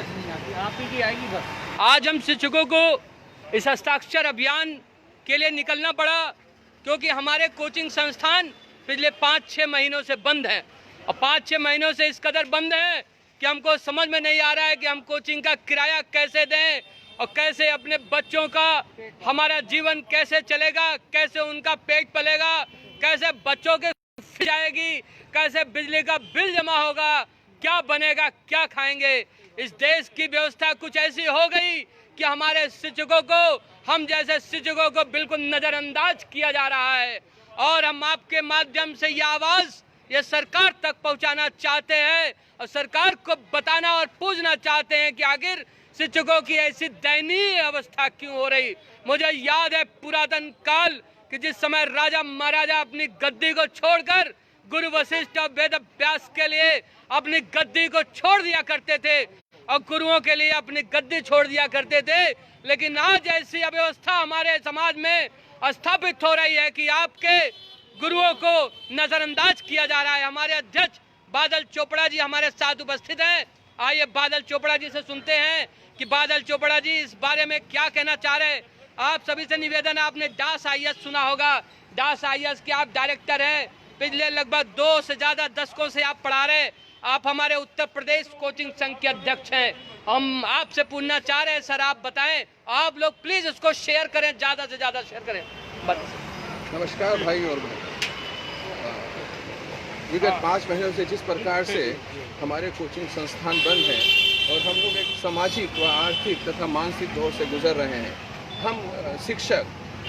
आवाज़ नहीं आती, आप ही की आएगी बस। आज हम शिक्षकों को इस हस्ताक्षर अभियान के लिए निकलना पड़ा क्योंकि हमारे कोचिंग संस्थान पिछले 5-6 महीनों से बंद है और 5-6 महीनों से इस कदर बंद है कि हमको समझ में नहीं आ रहा है कि हम कोचिंग का किराया कैसे दें और कैसे अपने बच्चों का हमारा जीवन कैसे चलेगा, कैसे उनका पेट पलेगा, कैसे बच्चों के फीस जाएगी, कैसे बिजली का बिल जमा होगा, क्या बनेगा, क्या खाएंगे। इस देश की व्यवस्था कुछ ऐसी हो गई कि हमारे शिक्षकों को, हम जैसे शिक्षकों को बिल्कुल नज़रअंदाज किया जा रहा है। और हम आपके माध्यम से ये आवाज़ ये सरकार तक पहुंचाना चाहते हैं और सरकार को बताना और पूछना चाहते हैं कि आखिर शिक्षकों की ऐसी दयनीय अवस्था क्यों हो रही। मुझे याद है पुरातन काल कि जिस समय राजा महाराजा अपनी गद्दी को छोड़कर गुरु वशिष्ठ और वेद व्यास के लिए अपनी गद्दी को छोड़ दिया करते थे और गुरुओं के लिए अपनी गद्दी छोड़ दिया करते थे, लेकिन आज ऐसी अव्यवस्था हमारे समाज में स्थापित हो रही है कि आपके गुरुओं को नजरअंदाज किया जा रहा है। हमारे अध्यक्ष बादल चोपड़ा जी हमारे साथ उपस्थित हैं। आइए बादल चोपड़ा जी से सुनते हैं कि बादल चोपड़ा जी इस बारे में क्या कहना चाह रहे हैं। आप सभी से निवेदन है, आपने डास आईएएस सुना होगा, डास आईएएस के आप डायरेक्टर हैं, पिछले लगभग 2 से ज़्यादा दशकों से आप पढ़ा रहे, आप हमारे उत्तर प्रदेश कोचिंग संघ के अध्यक्ष हैं। हम आपसे पूछना चाह रहे हैं सर, आप बताएं, आप लोग प्लीज इसको शेयर करें, ज़्यादा से ज़्यादा शेयर करें। नमस्कार भाई और बहन। विगत 5 महीनों से जिस प्रकार से हमारे कोचिंग संस्थान बंद हैं और हम लोग एक सामाजिक व आर्थिक तथा मानसिक दौर से गुजर रहे हैं। हम शिक्षक,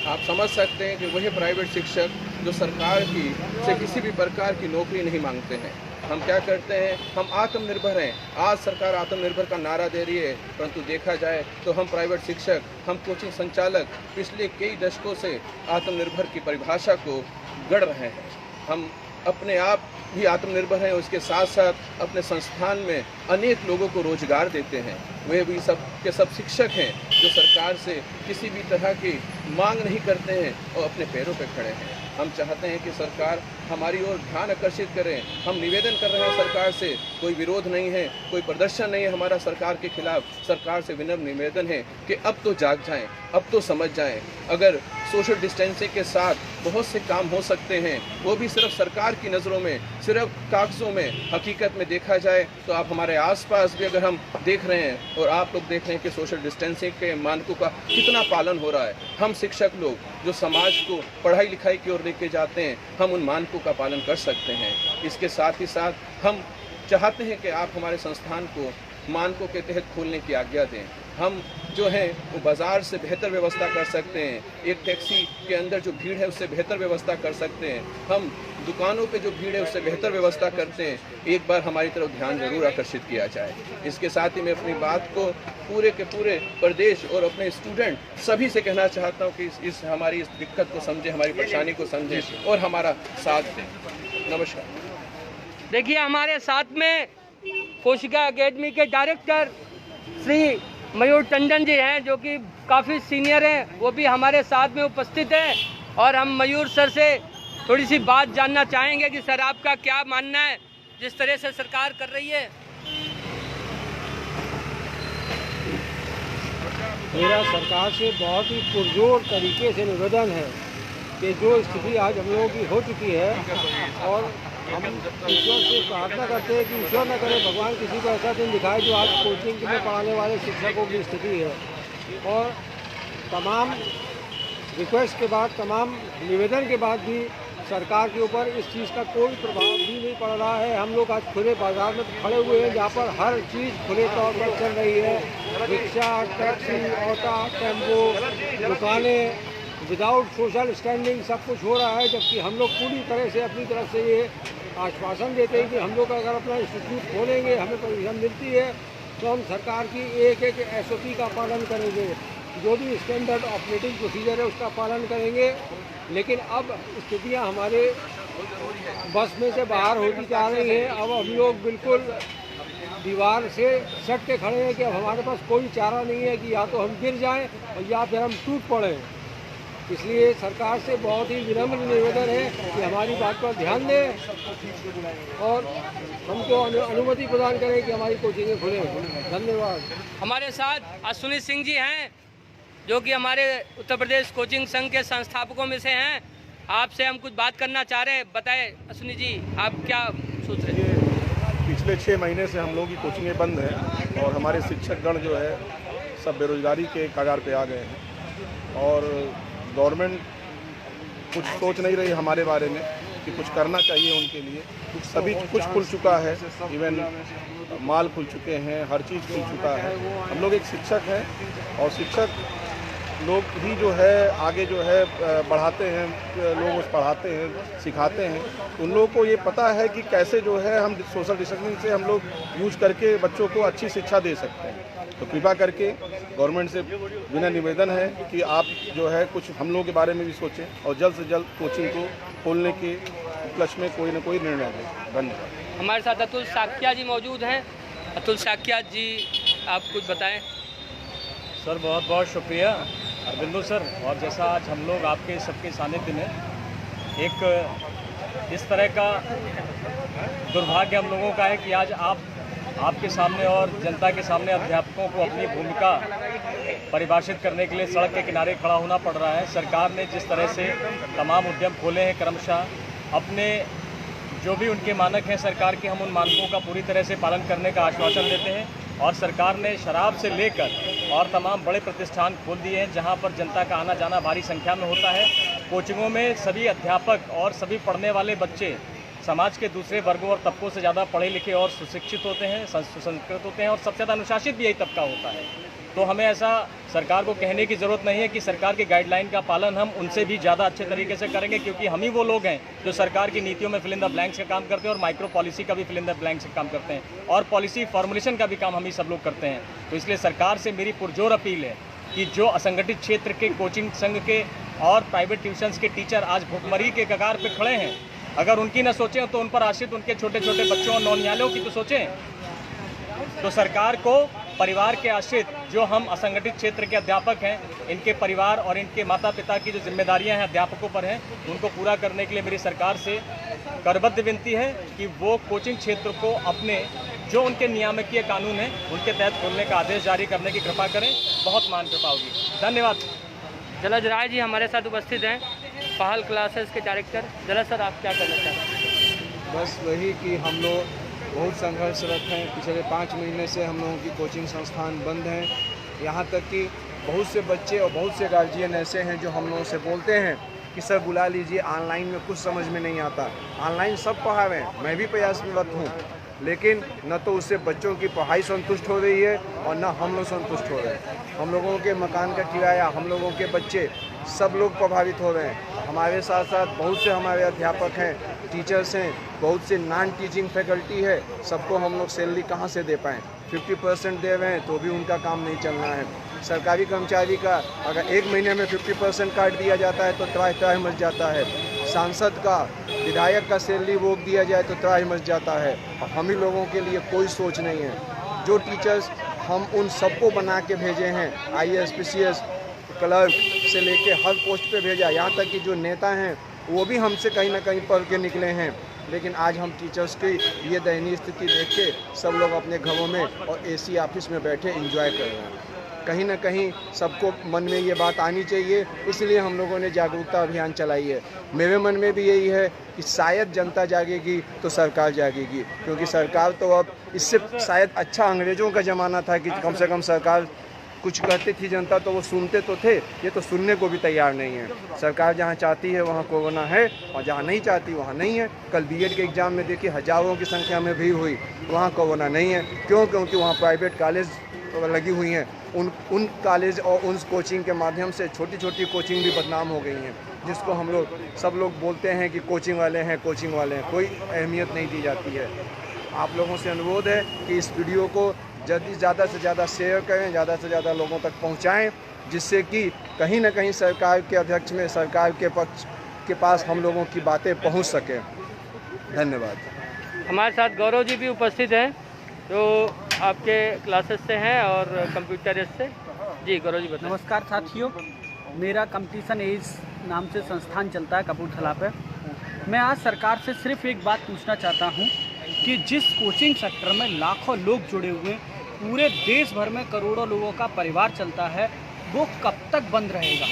आप समझ सकते हैं कि वही प्राइवेट शिक्षक जो सरकार की से किसी भी प्रकार की नौकरी नहीं मांगते हैं। हम क्या करते हैं, हम आत्मनिर्भर हैं। आज सरकार आत्मनिर्भर का नारा दे रही है, परंतु देखा जाए तो हम प्राइवेट शिक्षक, हम कोचिंग संचालक पिछले कई दशकों से आत्मनिर्भर की परिभाषा को गढ़ रहे हैं। हम अपने आप भी आत्मनिर्भर हैं, उसके साथ साथ अपने संस्थान में अनेक लोगों को रोजगार देते हैं। वे भी सब के सब शिक्षक हैं जो सरकार से किसी भी तरह की मांग नहीं करते हैं और अपने पैरों पर खड़े हैं। हम चाहते हैं कि सरकार हमारी ओर ध्यान आकर्षित करें। हम निवेदन कर रहे हैं सरकार से, कोई विरोध नहीं है, कोई प्रदर्शन नहीं है हमारा सरकार के खिलाफ। सरकार से विनम्र निवेदन है कि अब तो जाग जाएं, अब तो समझ जाएं। अगर सोशल डिस्टेंसिंग के साथ बहुत से काम हो सकते हैं, वो भी सिर्फ सरकार की नज़रों में, सिर्फ कागज़ों में, हकीकत में देखा जाए तो आप हमारे आसपास भी अगर हम देख रहे हैं और आप लोग देख रहे हैं कि सोशल डिस्टेंसिंग के मानकों का कितना पालन हो रहा है। हम शिक्षक लोग जो समाज को पढ़ाई लिखाई की ओर लेके जाते हैं, हम उन मानकों का पालन कर सकते हैं। इसके साथ ही साथ हम चाहते हैं कि आप हमारे संस्थान को मानकों के तहत खोलने की आज्ञा दें। हम जो है वो बाज़ार से बेहतर व्यवस्था कर सकते हैं, एक टैक्सी के अंदर जो भीड़ है उससे बेहतर व्यवस्था कर सकते हैं, हम दुकानों पे जो भीड़ है उससे बेहतर व्यवस्था करते हैं। एक बार हमारी तरफ ध्यान जरूर आकर्षित किया जाए। इसके साथ ही मैं अपनी बात को पूरे के पूरे प्रदेश और अपने स्टूडेंट सभी से कहना चाहता हूँ कि इस हमारी इस दिक्कत को समझें, हमारी परेशानी को समझें और हमारा साथ दें। नमस्कार। देखिए हमारे साथ में कोशिका एकेडमी के डायरेक्टर श्री मयूर टंडन जी हैं जो कि काफ़ी सीनियर हैं, वो भी हमारे साथ में उपस्थित हैं और हम मयूर सर से थोड़ी सी बात जानना चाहेंगे कि सर आपका क्या मानना है जिस तरह से सरकार कर रही है। मेरा सरकार से बहुत ही पुरजोर तरीके से निवेदन है कि जो स्थिति आज हम लोगों की हो चुकी है, और हम ईश्वर से प्रार्थना करते हैं कि ईश्वर न करे भगवान किसी को ऐसा दिन दिखाए जो आज कोचिंग में पढ़ाने वाले शिक्षकों की स्थिति है। और तमाम रिक्वेस्ट के बाद, तमाम निवेदन के बाद भी सरकार के ऊपर इस चीज़ का कोई प्रभाव भी नहीं पड़ रहा है। हम लोग आज खुले बाजार में खड़े हुए हैं जहाँ पर हर चीज़ खुले तौर पर चल रही है। रिक्शा, टैक्सी, ऑटो, टेम्पो, दुकानें विदाउट सोशल स्टैंडिंग सब कुछ हो रहा है, जबकि हम लोग पूरी तरह से अपनी तरफ से ये आश्वासन देते हैं कि हम लोग अगर अपना इंस्टीट्यूट खोलेंगे, हमें परमिशन मिलती है तो हम सरकार की एक एक SOP का पालन करेंगे, जो भी स्टैंडर्ड ऑपरेटिंग प्रोसीजर है उसका पालन करेंगे। लेकिन अब स्थितियां हमारे बस में से बाहर होती जा रही हैं। अब हम लोग बिल्कुल दीवार से सट के खड़े हैं कि अब हमारे पास कोई चारा नहीं है कि या तो हम गिर जाएं और या फिर हम टूट पड़ें। इसलिए सरकार से बहुत ही विनम्र निवेदन है कि हमारी बात पर ध्यान दें और हमको अनुमति प्रदान करें कि हमारी कोचिंगें खुलें। धन्यवाद। हमारे साथ अश्विनी सिंह जी हैं, जो कि हमारे उत्तर प्रदेश कोचिंग संघ के संस्थापकों में से हैं। आपसे हम कुछ बात करना चाह रहे हैं, बताएं अश्विनी जी, आप क्या सोच रहे हैं? पिछले 6 महीने से हम लोगों की कोचिंगें बंद हैं और हमारे शिक्षकगण जो है सब बेरोजगारी के कगार पे आ गए हैं और गवर्नमेंट कुछ सोच नहीं रही हमारे बारे में कि कुछ करना चाहिए उनके लिए। सभी कुछ खुल चुका है, इवन माल खुल चुके हैं, हर चीज़ खुल चुका है। हम लोग एक शिक्षक हैं और शिक्षक लोग ही जो है आगे जो है बढ़ाते हैं, लोग उस पढ़ाते हैं, सिखाते हैं। उन लोगों को ये पता है कि कैसे जो है हम सोशल डिस्टेंसिंग से हम लोग यूज करके बच्चों को अच्छी शिक्षा दे सकते हैं। तो कृपा करके गवर्नमेंट से विनम्र निवेदन है कि आप जो है कुछ हम लोगों के बारे में भी सोचें और जल्द से जल्द कोचिंग को खोलने के उपलक्ष्य में कोई न कोई निर्णय लें। धन्यवाद। हमारे साथ अतुल साकिया जी मौजूद हैं। अतुल साकिया जी, आप कुछ बताएं। सर बहुत बहुत शुक्रिया अरविंदो सर। और जैसा आज हम लोग आपके सबके सानिध्य में एक इस तरह का दुर्भाग्य हम लोगों का है कि आज आपके सामने और जनता के सामने अध्यापकों को अपनी भूमिका परिभाषित करने के लिए सड़क के किनारे खड़ा होना पड़ रहा है। सरकार ने जिस तरह से तमाम उद्यम खोले हैं, क्रमशः अपने जो भी उनके मानक हैं सरकार के, हम उन मानकों का पूरी तरह से पालन करने का आश्वासन देते हैं। और सरकार ने शराब से लेकर और तमाम बड़े प्रतिष्ठान खोल दिए हैं जहां पर जनता का आना जाना भारी संख्या में होता है। कोचिंगों में सभी अध्यापक और सभी पढ़ने वाले बच्चे समाज के दूसरे वर्गों और तबकों से ज़्यादा पढ़े लिखे और सुशिक्षित होते हैं, सुसंस्कृत होते हैं और सबसे ज़्यादा अनुशासित भी यही तबका होता है। तो हमें ऐसा सरकार को कहने की ज़रूरत नहीं है कि सरकार के गाइडलाइन का पालन हम उनसे भी ज़्यादा अच्छे तरीके से करेंगे, क्योंकि हम ही वो लोग हैं जो सरकार की नीतियों में फिल इन द ब्लैंक्स का काम करते हैं और माइक्रो पॉलिसी का भी फिल इन द ब्लैंक्स का काम करते हैं और पॉलिसी फॉर्मुलेशन का भी काम हम ही सब लोग करते हैं। तो इसलिए सरकार से मेरी पुरजोर अपील है कि जो असंगठित क्षेत्र के कोचिंग संघ के और प्राइवेट ट्यूशन्स के टीचर आज भुखमरी के कगार पर खड़े हैं, अगर उनकी न सोचें तो उन पर आश्रित उनके छोटे छोटे बच्चों और नौनिहालों की तो सोचें। तो सरकार को परिवार के आश्रित जो हम असंगठित क्षेत्र के अध्यापक हैं, इनके परिवार और इनके माता पिता की जो जिम्मेदारियां हैं अध्यापकों पर हैं, उनको पूरा करने के लिए मेरी सरकार से करबद्ध विनती है कि वो कोचिंग क्षेत्र को अपने जो उनके नियामकीय कानून हैं उनके तहत खोलने का आदेश जारी करने की कृपा करें। बहुत मान कृपा होगी। धन्यवाद। जलज राय जी हमारे साथ उपस्थित हैं, पहल क्लासेस के डायरेक्टर। जलज सर, आप क्या करना चाहते हैं? बस वही कि हम लोग बहुत संघर्षरत हैं। पिछले 5 महीने से हम लोगों की कोचिंग संस्थान बंद हैं। यहाँ तक कि बहुत से बच्चे और बहुत से गार्जियन ऐसे हैं जो हम लोगों से बोलते हैं कि सर बुला लीजिए, ऑनलाइन में कुछ समझ में नहीं आता। ऑनलाइन सब पढ़ावे हैं, मैं भी प्रयासरत हूँ, लेकिन न तो उससे बच्चों की पढ़ाई संतुष्ट हो रही है और न हम लोग संतुष्ट हो रहे हैं। हम लोगों के मकान का किराया, हम लोगों के बच्चे, सब लोग प्रभावित हो रहे हैं। हमारे साथ साथ बहुत से हमारे अध्यापक हैं, टीचर्स हैं, बहुत से नॉन टीचिंग फैकल्टी है, सबको हम लोग सैलरी कहाँ से दे पाएँ? 50% दे रहे हैं तो भी उनका काम नहीं चलना है। सरकारी कर्मचारी का अगर 1 महीने में 50% काट दिया जाता है तो त्राह मच जाता है। सांसद का, विधायक का सैलरी रोक दिया जाए तो त्राह मच जाता है। और हम ही लोगों के लिए कोई सोच नहीं है। जो टीचर्स हम उन सबको बना के भेजे हैं, IAS, PCS, क्लर्क से लेके हर पोस्ट पे भेजा, यहाँ तक कि जो नेता हैं वो भी हमसे कहीं ना कहीं पढ़ के निकले हैं। लेकिन आज हम टीचर्स की ये दयनीय स्थिति देख के सब लोग अपने घरों में और AC ऑफिस में बैठे एंजॉय कर रहे हैं। कहीं ना कहीं सबको मन में ये बात आनी चाहिए, इसलिए हम लोगों ने जागरूकता अभियान चलाई है। मेरे मन में भी यही है कि शायद जनता जागेगी तो सरकार जागेगी, क्योंकि सरकार तो अब इससे शायद अच्छा अंग्रेज़ों का ज़माना था कि कम से कम सरकार कुछ कहती थी, जनता तो वो सुनते तो थे। ये तो सुनने को भी तैयार नहीं है। सरकार जहाँ चाहती है वहाँ कोरोना है और जहाँ नहीं चाहती वहाँ नहीं है। कल BEd के एग्ज़ाम में देखिए हज़ारों की संख्या में भीड़ हुई, वहाँ कोरोना नहीं है। क्यों? क्योंकि वहाँ प्राइवेट कॉलेज लगी हुई हैं। उन कॉलेज और उन कोचिंग के माध्यम से छोटी छोटी कोचिंग भी बदनाम हो गई हैं, जिसको हम लोग सब लोग बोलते हैं कि कोचिंग वाले हैं, कोचिंग वाले हैं। कोई अहमियत नहीं दी जाती है। आप लोगों से अनुरोध है कि इस वीडियो को ज़्यादा से ज़्यादा शेयर करें, ज़्यादा से ज़्यादा लोगों तक पहुंचाएं, जिससे कि कहीं ना कहीं सरकार के अध्यक्ष में, सरकार के पक्ष के पास हम लोगों की बातें पहुंच सकें। धन्यवाद। हमारे साथ गौरव जी भी उपस्थित हैं, जो आपके क्लासेस से हैं और कंप्यूटर से। जी गौरव जी बताएं। नमस्कार साथियों, मेरा कंपटीशन एज नाम से संस्थान चलता है कपूरथला पे। मैं आज सरकार से सिर्फ एक बात पूछना चाहता हूँ कि जिस कोचिंग सेक्टर में लाखों लोग जुड़े हुए हैं, पूरे देश भर में करोड़ों लोगों का परिवार चलता है, वो कब तक बंद रहेगा?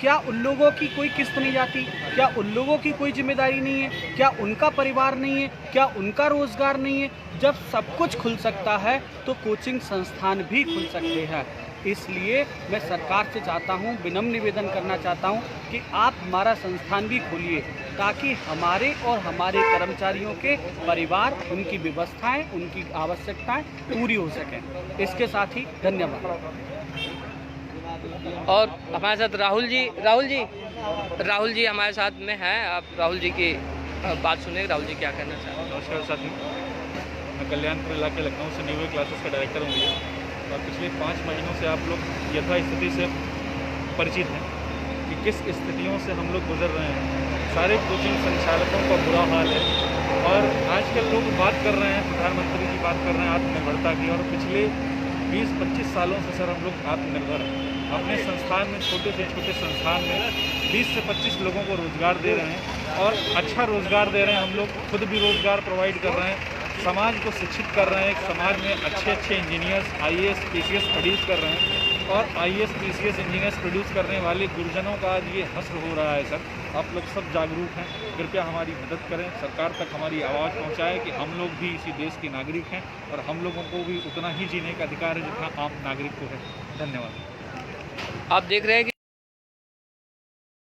क्या उन लोगों की कोई किस्त नहीं जाती? क्या उन लोगों की कोई जिम्मेदारी नहीं है? क्या उनका परिवार नहीं है? क्या उनका रोज़गार नहीं है? जब सब कुछ खुल सकता है तो कोचिंग संस्थान भी खुल सकते हैं। इसलिए मैं सरकार से चाहता हूं, विनम्र निवेदन करना चाहता हूं कि आप हमारा संस्थान भी खोलिए, ताकि हमारे और हमारे कर्मचारियों के परिवार, उनकी व्यवस्थाएं, उनकी आवश्यकताएं पूरी हो सकें। इसके साथ ही धन्यवाद। और हमारे साथ राहुल जी हमारे साथ में हैं। आप राहुल जी की बात सुनिए, राहुल जी क्या कहना चाहते हैं। नमस्कार साथियों, मैं कल्याणपुर इलाके लखनऊ से न्यू क्लासेस का डायरेक्टर हूँ भैया। और पिछले 5 महीनों से आप लोग यथास्थिति से परिचित हैं कि किस स्थितियों से हम लोग गुजर रहे हैं। सारे कोचिंग संचालकों का बुरा हाल है और आजकल लोग बात कर रहे हैं, प्रधानमंत्री की बात कर रहे हैं आत्मनिर्भरता की, और पिछले 20-25 सालों से सर हम लोग आत्मनिर्भर हैं। अपने संस्थान में, छोटे से छोटे संस्थान में 20 से 25 लोगों को रोज़गार दे रहे हैं और अच्छा रोज़गार दे रहे हैं। हम लोग खुद भी रोज़गार प्रोवाइड कर रहे हैं, समाज को शिक्षित कर रहे हैं। एक समाज में अच्छे इंजीनियर्स, IAS, PCS प्रोड्यूस कर रहे हैं और IAS, PCS इंजीनियर्स प्रोड्यूस करने वाले गुरुजनों का आज ये हश्र हो रहा है। सर आप लोग सब जागरूक हैं, कृपया हमारी मदद करें, सरकार तक हमारी आवाज़ पहुंचाएं कि हम लोग भी इसी देश के नागरिक हैं और हम लोगों को भी उतना ही जीने का अधिकार है जितना आम नागरिक को है। धन्यवाद। आप देख रहे हैं कि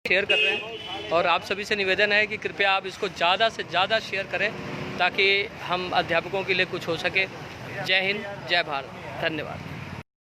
शेयर कर रहे हैं और आप सभी से निवेदन है कि कृपया आप इसको ज़्यादा से ज़्यादा शेयर करें ताकि हम अध्यापकों के लिए कुछ हो सके। जय हिंद, जय भारत, धन्यवाद।